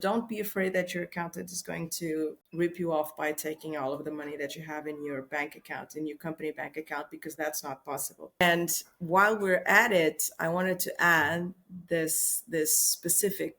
Don't be afraid that your accountant is going to rip you off by taking all of the money that you have in your bank account, in your company bank account, because that's not possible. And while we're at it, I wanted to add this specific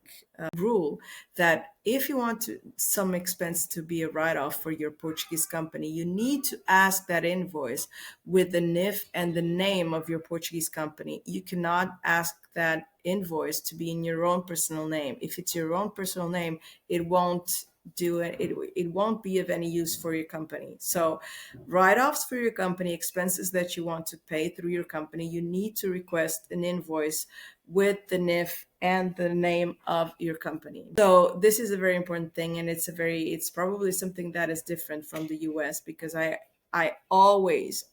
rule that if you want some expense to be a write-off for your Portuguese company, you need to ask that invoice with the NIF and the name of your Portuguese company. You cannot ask that invoice to be in your own personal name. If it's your own personal name, it won't do it. It won't be of any use for your company. So write-offs for your company, expenses that you want to pay through your company, you need to request an invoice with the NIF and the name of your company. So this is a very important thing, and it's probably something that is different from the US, because I always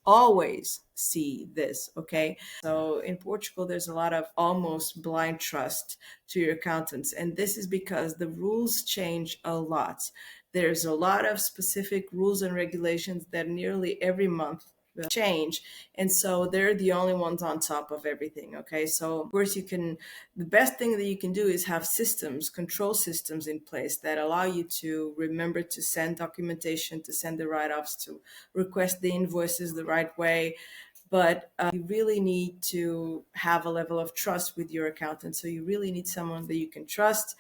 see this. Okay. So in Portugal, there's a lot of almost blind trust to your accountants. And this is because the rules change a lot. There's a lot of specific rules and regulations that nearly every month change, and so they're the only ones on top of everything. Okay, so of course the best thing that you can do is have control systems in place that allow you to remember to send documentation, to send the write-offs, to request the invoices the right way. But you really need to have a level of trust with your accountant. So you really need someone that you can trust.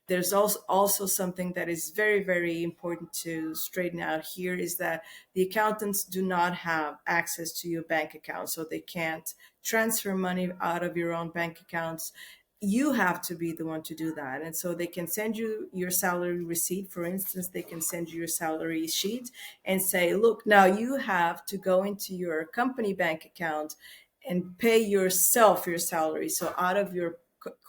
There's also something that is very, very important to straighten out here, is that the accountants do not have access to your bank account, so they can't transfer money out of your own bank accounts. You have to be the one to do that. And so they can send you your salary receipt. For instance, they can send you your salary sheet and say, look, now you have to go into your company bank account and pay yourself your salary. So out of your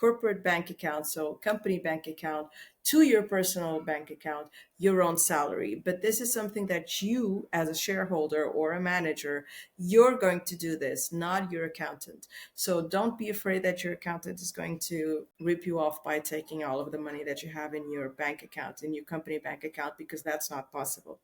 corporate bank account, so company bank account, to your personal bank account, your own salary. But this is something that you, as a shareholder or a manager, you're going to do this, not your accountant. So don't be afraid that your accountant is going to rip you off by taking all of the money that you have in your bank account, in your company bank account, because that's not possible.